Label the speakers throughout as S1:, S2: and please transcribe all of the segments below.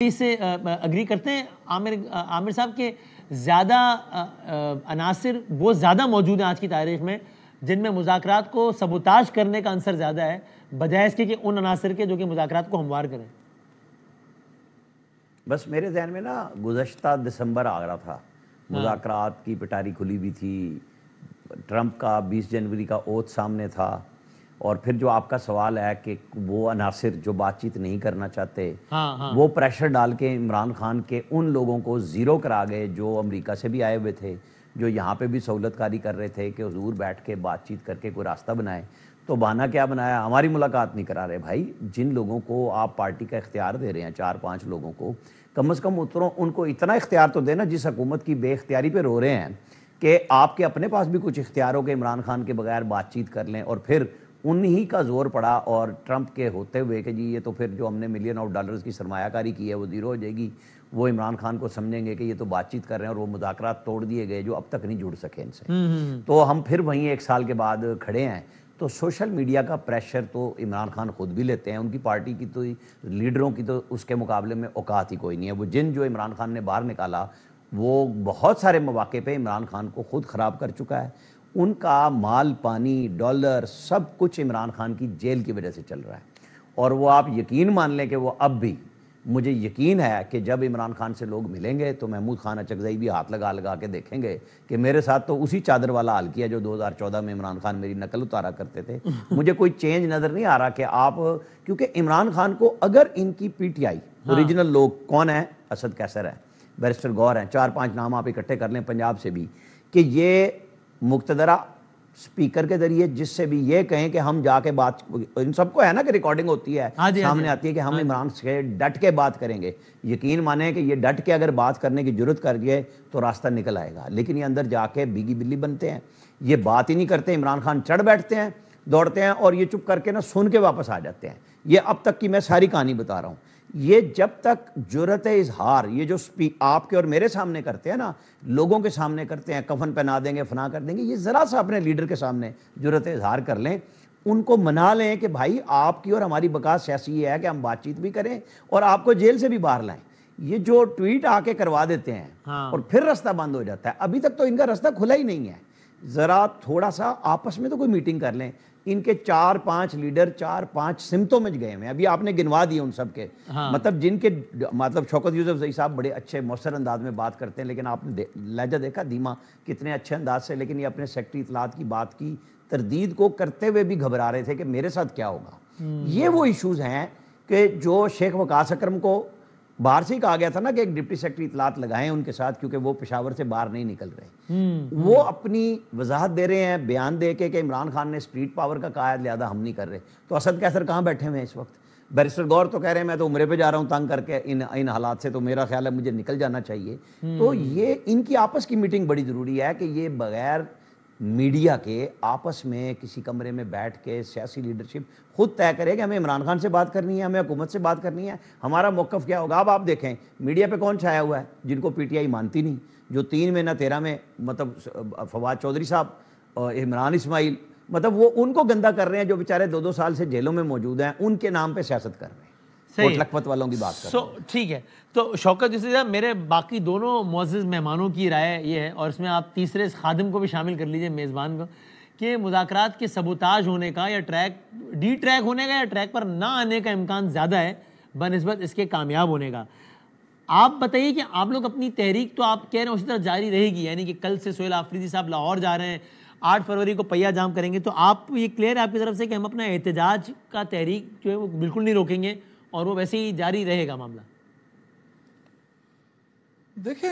S1: اس سے اگری کرتے ہیں عامر صاحب کے زیادہ عناصر وہ زیادہ موجود ہیں آج کی تاریخ میں جن میں مذاکرات کو سبوتاژ کرنے کا عنصر زیادہ ہے بجائے اس کے کہ ان عناصر کے جو کہ مذاکرات کو ہموار کریں؟
S2: بس میرے ذہن میں نا گزشتہ دسمبر آ رہا تھا، مذاکرات کی پٹاری کھلی ہوئی تھی، ٹرمپ کا 20 جنوری کا اوتھ سامنے تھا، اور پھر جو آپ کا سوال ہے کہ وہ عناصر جو بات چیت نہیں کرنا چاہتے وہ پریشر ڈال کے عمران خان کے ان لوگوں کو زیرو کرا گئے جو امریکہ سے بھی آئے ہوئے تھے، جو یہاں پہ بھی سہولت کاری کر رہے تھے کہ حضور بیٹھ کے بات چیت کر کے کوئی راستہ بنائے۔ تو بہانہ کیا بنایا؟ ہماری ملاقات نہیں کرا رہے۔ بھائی جن لوگوں کو آپ پارٹی کا اختیار دے رہے ہیں، 4-5 لوگوں کو، کم از کم اتروں ان کو اتنا اختیار تو دینا جس حکومت کی بے اختیاری پہ رو رہے ہیں کہ آپ کے اپنے پاس بھی کچھ اختیار ہو کہ عمران خان کے بغیر بات چیت کر لیں، اور پھر انہی کا زور پڑا اور ٹرمپ کے ہوتے ہوئے کہ جی یہ تو پھر جو ہم نے ملین آف ڈالرز کی سرمایہ کاری کی ہے وہ زیرو ہو جائے گی، وہ عمران خان کو سمجھیں گے کہ یہ تو بات چیت کر رہے ہیں، اور وہ مذاکرات توڑ دیے گئے جو اب تک نہیں جڑ سکے ان سے۔ تو ہم پھر وہیں 1 سال کے بعد کھڑے ہیں۔ تو سوشل میڈیا کا پریشر تو عمران خان خود بھی لیتے ہیں، ان کی پارٹی کی تو لیڈروں کی تو اس کے مقابلے میں اوقات ہی کوئی نہیں ہے۔ وہ جو عمران خان نے باہر نکالا وہ بہت سارے مواقع پہ عمران خان کو خود خراب کر چکا ہے۔ ان کا مال، پانی، ڈالر، سب کچھ عمران خان کی جیل کی وجہ سے چل رہا ہے، اور وہ آپ یقین مان لیں کہ وہ اب بھی، مجھے یقین ہے کہ جب عمران خان سے لوگ ملیں گے تو محمود خان اچکزئی بھی ہاتھ لگا کے دیکھیں گے کہ میرے ساتھ تو اسی چادر والا حال کیا جو 2014 میں عمران خان میری نقل اتارا کرتے تھے۔ مجھے کوئی چینج نظر نہیں آ رہا کہ آپ، کیونکہ عمران خان کو اگر ان کی پی ٹی آئی اوریجنل لوگ کون ہیں، اسد کیسر ہے، بیرسٹر گور ہیں، 4-5 نام آپ اکٹھے کر لیں پنجاب سے بھی، کہ یہ مقتدرہ سپیکر کے ذریعے جس سے بھی یہ کہیں کہ ہم جا کے بات، ان سب کو ہے نا کہ ریکارڈنگ ہوتی ہے، سامنے آتی ہے کہ ہم عمران سے ڈٹ کے بات کریں گے، یقین مانیں کہ یہ ڈٹ کے اگر بات کرنے کی جرت کر گئے تو راستہ نکل آئے گا، لیکن یہ اندر جا کے بیگی بلی بنتے ہیں، یہ بات ہی نہیں کرتے، عمران خان چڑھ بیٹھتے ہیں، دوڑتے ہیں، اور یہ چپ کر کے نا سن کے واپس آ جاتے ہیں۔ یہ اب تک کی میں ساری کہانی بتا رہا ہوں۔ یہ جب تک جرت اظہار، یہ جو آپ کے اور میرے سامنے کرتے ہیں نا، لوگوں کے سامنے کرتے ہیں، کفن پہنا دیں گے، فنا کر دیں گے، یہ ذرا سا اپنے لیڈر کے سامنے جرت اظہار کر لیں، ان کو منا لیں کہ بھائی آپ کی اور ہماری بقا سیاسی ہے کہ ہم بات چیت بھی کریں اور آپ کو جیل سے بھی باہر لائیں۔ یہ جو ٹویٹ آ کے کروا دیتے ہیں اور پھر راستہ بند ہو جاتا ہے، ابھی تک تو ان کا راستہ کھلا ہی نہیں ہے۔ ذرا تھوڑا سا آپس میں تو کوئی میٹنگ کر لیں۔ ان کے 4-5 لیڈر 4-5 سمتوں میں گئے ہیں، ابھی آپ نے گنوا دیے ان سب کے، مطلب جن کے، مطلب شوکت یوسفزئی صاحب بڑے اچھے مؤثر انداز میں بات کرتے ہیں، لیکن آپ نے لہجہ دیکھا دھیما کتنے اچھے انداز سے، لیکن یہ اپنے سیکٹری اطلاعات کی بات کی تردید کو کرتے ہوئے بھی گھبرا رہے تھے کہ میرے ساتھ کیا ہوگا۔ یہ وہ ایشوز ہیں کہ جو شیخ وقاص اکرم کو باہر سے ہی کہا گیا تھا نا کہ ایک ڈپٹی سیکٹری اطلاعات لگائیں ان کے ساتھ، کیونکہ وہ پشاور سے باہر نہیں نکل رہے، وہ اپنی وضاحت دے رہے ہیں بیان دے کے کہ عمران خان نے اسٹریٹ پاور کا کہا ہے لہذا ہم نہیں کر رہے۔ تو اسد کیسر کہاں بیٹھے ہوئے ہیں اس وقت؟ بیرسٹر گور تو کہہ رہے ہیں میں تو عمرے پہ جا رہا ہوں تنگ کر کے ان حالات سے، تو میرا خیال ہے مجھے نکل جانا چاہیے۔ تو یہ ان کی آپس کی میٹنگ بڑی ضروری ہے کہ یہ بغیر میڈیا کے آپس میں کسی کمرے میں بیٹھ کے سیاسی لیڈرشپ خود طے کرے کہ ہمیں عمران خان سے بات کرنی ہے، ہمیں حکومت سے بات کرنی ہے، ہمارا موقف کیا ہوگا۔ اب آپ دیکھیں میڈیا پہ کون چھایا ہوا ہے، جن کو پی ٹی آئی مانتی نہیں، جو 3 میں نہ 13 میں، مطلب فواد چودھری صاحب اور عمران اسماعیل، مطلب وہ ان کو گندا کر رہے ہیں جو بیچارے 2-2 سال سے جیلوں میں موجود ہیں، ان کے نام پہ سیاست کر رہے ہیں، کوٹ لکھپت والوں کی بات کر رہے ہیں۔
S1: ٹھیک ہے، تو شوکت یوسفزئی صاحب، میرے باقی دونوں معزز مہمانوں کی رائے یہ ہے، اور اس میں آپ تیسرے خادم کو بھی شامل کر لیجئے، میزبان کو، کہ مذاکرات کے سبوتاژ ہونے کا یا ڈی ٹریک ہونے کا یا ٹریک پر نہ آنے کا امکان زیادہ ہے بنسبت اس کے کامیاب ہونے کا۔ آپ بتائیے کہ آپ لوگ اپنی تحریک تو آپ کہہ رہے ہیں اسی طرح جاری رہے گی، یعنی کہ کل سے سہیل آفریدی صاحب لاہور جا رہے ہیں، 8 فروری کو پہیہ جام کریں گے، تو آپ یہ کلیئر ہے آپ کی طرف سے کہ ہم اپنا احتجاج کا تحریک جو ہے وہ بالکل نہیں روکیں گے اور وہ ویسے ہی جاری رہے گا معاملہ؟
S3: دیکھیں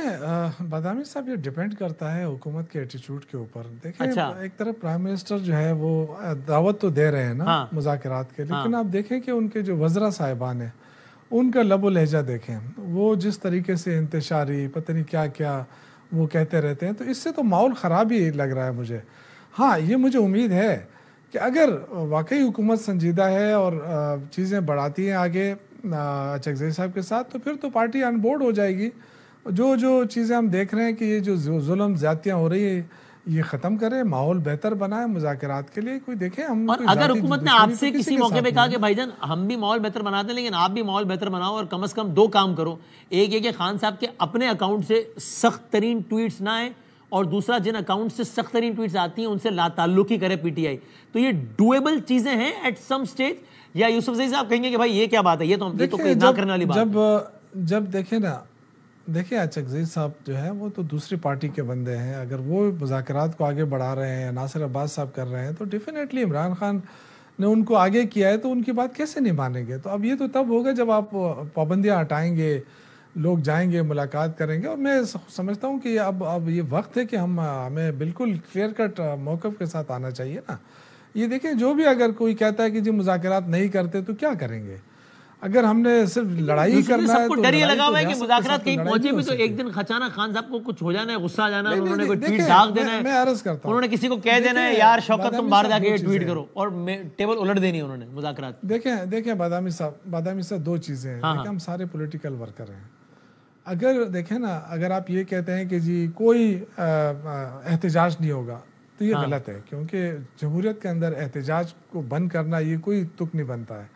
S3: بادامی صاحب، یہ ڈیپینڈ کرتا ہے حکومت کے ایٹیٹیوڈ کے اوپر۔ دیکھیں ایک طرف پرائم منسٹر جو ہے وہ دعوت تو دے رہے ہیں نا مذاکرات کے، لیکن آپ دیکھیں کہ ان کے جو وزراء صاحبان ہیں ان کا لب و لہجہ دیکھیں، وہ جس طریقے سے انتشاری پتہ نہیں کیا کیا وہ کہتے رہتے ہیں، تو اس سے تو ماحول خراب ہی لگ رہا ہے مجھے۔ ہاں، یہ مجھے امید ہے کہ اگر واقعی حکومت سنجیدہ ہے اور چیزیں بڑھاتی ہیں آگے اچکزئی صاحب کے ساتھ، تو پھر تو پارٹی آن بورڈ ہو جائے گی۔ جو چیزیں ہم دیکھ رہے ہیں کہ یہ جو ظلم زیادتیاں ہو رہی ہیں یہ ختم کرے, ماحول بہتر بنائے مذاکرات کے لیے. کوئی دیکھیں ہم
S1: اور اگر حکومت نے آپ سے کسی موقع پہ کہا کہ بھائی جان ہم بھی ماحول بہتر بناتے ہیں لیکن آپ بھی ماحول بہتر بناؤ اور کم از کم 2 کام کرو, ایک یہ کہ خان صاحب کے اپنے اکاؤنٹ سے سخت ترین ٹویٹس نہ آئیں, اور دوسرا جن اکاؤنٹ سے سخت ترین ٹویٹس آتی ہیں ان سے لا تعلقی کرے پی ٹی آئی. تو یہ ڈویبل چیزیں ہیں ایٹ سم سٹیج, یا یوسف زئی صاحب کہیں گے کہ بھائی یہ کیا بات ہے, یہ تو کوئی نہ کرنے والی بات ہے.
S3: جب دیکھیں نا, دیکھیں اچکزئی صاحب جو ہے وہ تو دوسری پارٹی کے بندے ہیں, اگر وہ مذاکرات کو آگے بڑھا رہے ہیں, ناصر عباس صاحب کر رہے ہیں, تو ڈیفینیٹلی عمران خان نے ان کو آگے کیا ہے تو ان کی بات کیسے نہیں مانیں گے. تو اب یہ تو تب ہوگا جب آپ پابندیاں ہٹائیں گے, لوگ جائیں گے, ملاقات کریں گے. اور میں سمجھتا ہوں کہ اب یہ وقت ہے کہ ہمیں بالکل کلیئر کٹ موقف کے ساتھ آنا چاہیے نا. یہ دیکھیں جو بھی اگر کوئی کہتا ہے کہ جی مذاکرات نہیں کرتے تو کیا کریں گے, اگر ہم نے صرف لڑائی کرنا ہے تو
S1: ڈر یہ لگا ہوا ہے کہ مذاکرات کہیں پہنچے بھی تو ایک دن خچانہ خان صاحب کو کچھ ہو جانا ہے, غصہ آ جانا ہے, انہوں نے کوئی ٹویٹ ڈاک دینا ہے,
S3: میں عرض کرتا ہوں
S1: انہوں نے کسی کو کہہ دینا ہے یار شوکت تم باہر جا کے ٹویٹ کرو, اور ٹیبل الٹ دینی ہے انہوں نے مذاکرات.
S3: دیکھیں بادامی صاحب 2 چیزیں ہیں. دیکھیں ہم سارے پولیٹیکل ورکر ہیں. اگر دیکھیں نا, اگر آپ یہ کہتے ہیں کہ جی کوئی احتجاج نہیں ہوگا تو یہ غلط ہے, کیونکہ جمہوریت کے اندر احتجاج کو بند کرنا یہ کوئی تک نہیں بنتا ہے.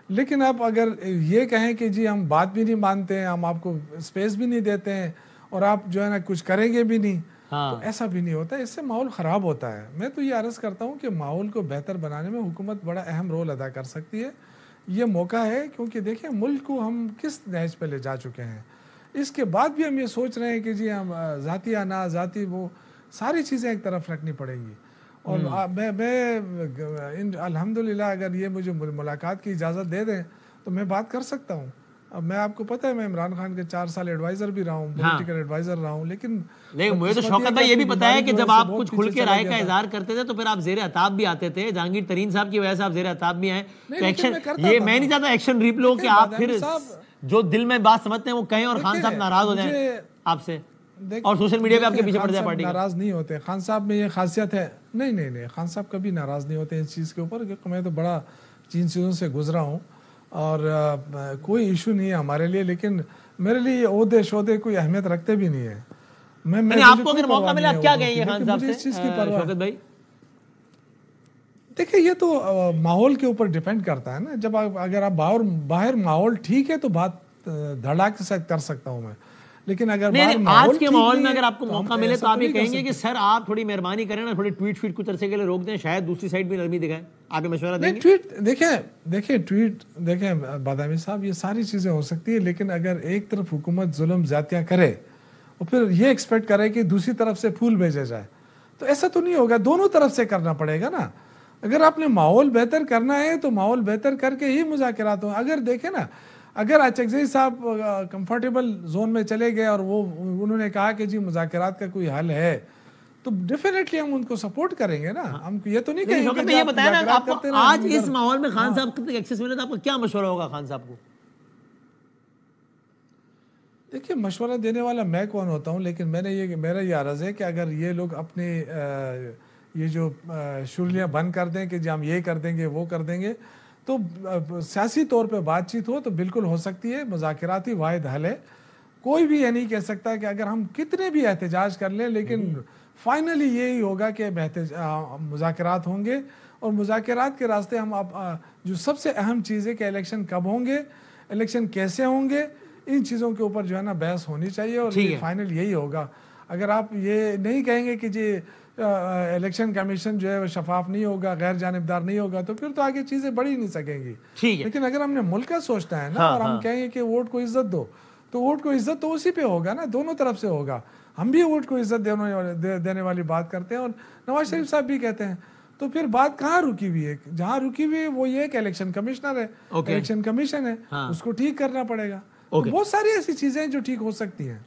S3: لیکن آپ اگر یہ کہیں کہ جی ہم بات بھی نہیں مانتے ہیں, ہم آپ کو اسپیس بھی نہیں دیتے ہیں, اور آپ جو ہے نا کچھ کریں گے بھی نہیں, تو ایسا بھی نہیں ہوتا. اس سے ماحول خراب ہوتا ہے. میں تو یہ عرض کرتا ہوں کہ ماحول کو بہتر بنانے میں حکومت بڑا اہم رول ادا کر سکتی ہے. یہ موقع ہے, کیونکہ دیکھیں ملک کو ہم کس نہج پہ لے جا چکے ہیں. اس کے بعد بھی ہم یہ سوچ رہے ہیں کہ جی ہم ذاتی انا ذاتی وہ ساری چیزیں ایک طرف رکھنی پڑیں گی. اور میں الحمدللہ اگر یہ مجھے ملاقات کی اجازت دے دیں تو میں بات کر سکتا ہوں. اب میں آپ کو پتہ ہے میں عمران خان کے 4 سال ایڈوائزر بھی رہا ہوں, پولیٹیکل ایڈوائزر رہا ہوں. لیکن
S1: مجھے تو شوکت بھائی یہ بھی پتا ہے کہ جب آپ کچھ کھل کے رائے کا اظہار کرتے تھے تو پھر آپ زیر عتاب بھی آتے تھے. جہانگیر ترین صاحب کی وجہ سے آپ زیر عتاب بھی آئے. یہ میں نہیں چاہتا ایکشن ریپلے ہو کہ آپ پھر جو دل میں بات سمجھتے ہیں وہ کہیں اور خان صاحب ناراض ہو جائیں آپ سے, اور سوشل میڈیا پہ آپ کے پیچھے پڑ جائے پارٹی.
S3: ناراض نہیں ہوتے خان صاحب میں, یہ خاصیت ہے. نہیں خان صاحب کبھی ناراض نہیں ہوتے اس چیز کے اوپر, کیونکہ میں تو بڑا چین چیزوں سے گزرا ہوں اور کوئی ایشو نہیں ہے ہمارے لیے. لیکن میرے لیے یہ عہدے شہدے کوئی اہمیت رکھتے بھی نہیں ہے. میں
S1: آپ کو اگر موقع ملا آپ کیا کہیں گے خان صاحب سے شوکت بھائی؟
S3: دیکھیں یہ تو ماحول کے اوپر ڈیپینڈ کرتا ہے نا. جب اگر آپ باہر ماحول ٹھیک ہے تو بات دھڑاک سے کر سکتا ہوں میں. لیکن اگر
S1: آج کے ماحول میں اگر آپ کو موقع ملے تو آپ یہ کہیں گے کہ سر آپ تھوڑی مہربانی کریں نا, تھوڑی ٹویٹ فیٹ کچھ عرصے کے لیے روک دیں, شاید دوسری سائڈ بھی نرمی دکھائیں, آپ یہ مشورہ دیں گے؟
S3: دیکھیں بادامی صاحب یہ ساری چیزیں ہو سکتی ہے, لیکن اگر ایک طرف حکومت ظلم زیادتیاں کرے اور پھر یہ ایکسپیکٹ کرے کہ دوسری طرف سے پھول بھیجے جائے تو ایسا تو نہیں ہوگا. دونوں طرف سے کرنا پڑے گا نا. اگر آپ نے ماحول بہتر کرنا ہے تو ماحول بہتر کر کے ہی مذاکرات ہوں. اگر دیکھیں نا, اگر اچکزئی صاحب کمفرٹیبل زون میں چلے گئے اور انہوں نے کہا کہ جی مذاکرات کا کوئی حل ہے تو ڈیفینیٹلی ہم ان کو سپورٹ کریں گے نا. ہم یہ تو نہیں کہیں گے.
S1: یہ بتائیں نا آپ کو آج اس ماحول میں خان صاحب کتنے ایکسس ملے تو آپ کو کیا مشورہ ہوگا خان صاحب کو؟
S3: دیکھیے مشورہ دینے والا میں کون ہوتا ہوں, لیکن میرا یہ عرض ہے کہ اگر یہ لوگ اپنے یہ جو شرلیاں بند کر دیں کہ جی ہم یہ کر دیں گے وہ کر دیں گے, تو سیاسی طور پہ بات چیت ہو تو بالکل ہو سکتی ہے. مذاکراتی واحد حل ہے. کوئی بھی یہ نہیں کہہ سکتا کہ اگر ہم کتنے بھی احتجاج کر لیں لیکن فائنلی یہی ہوگا کہ مذاکرات ہوں گے. اور مذاکرات کے راستے ہم جو سب سے اہم چیز ہے کہ الیکشن کب ہوں گے, الیکشن کیسے ہوں گے, ان چیزوں کے اوپر جو ہے نا بحث ہونی چاہیے. اور فائنل یہی ہوگا. اگر آپ یہ نہیں کہیں گے کہ جی الیکشن کمیشن جو ہے وہ شفاف نہیں ہوگا, غیر جانبدار نہیں ہوگا, تو پھر تو آگے چیزیں بڑھ ہی نہیں سکیں گی. لیکن اگر ہم نے ملک کا سوچنا ہے نا اور ہم کہیں گے کہ ووٹ کو عزت دو, تو ووٹ کو عزت تو اسی پہ ہوگا نا, دونوں طرف سے ہوگا. ہم بھی ووٹ کو عزت دینے والی بات کرتے ہیں اور نواز شریف صاحب بھی کہتے ہیں. تو پھر بات کہاں رکی ہوئی ہے؟ جہاں رکی ہوئی ہے وہ یہ کہ الیکشن کمشنر ہے, الیکشن کمیشن ہے, اس کو ٹھیک کرنا پڑے گا. بہت ساری ایسی چیزیں جو ٹھیک ہو سکتی ہیں.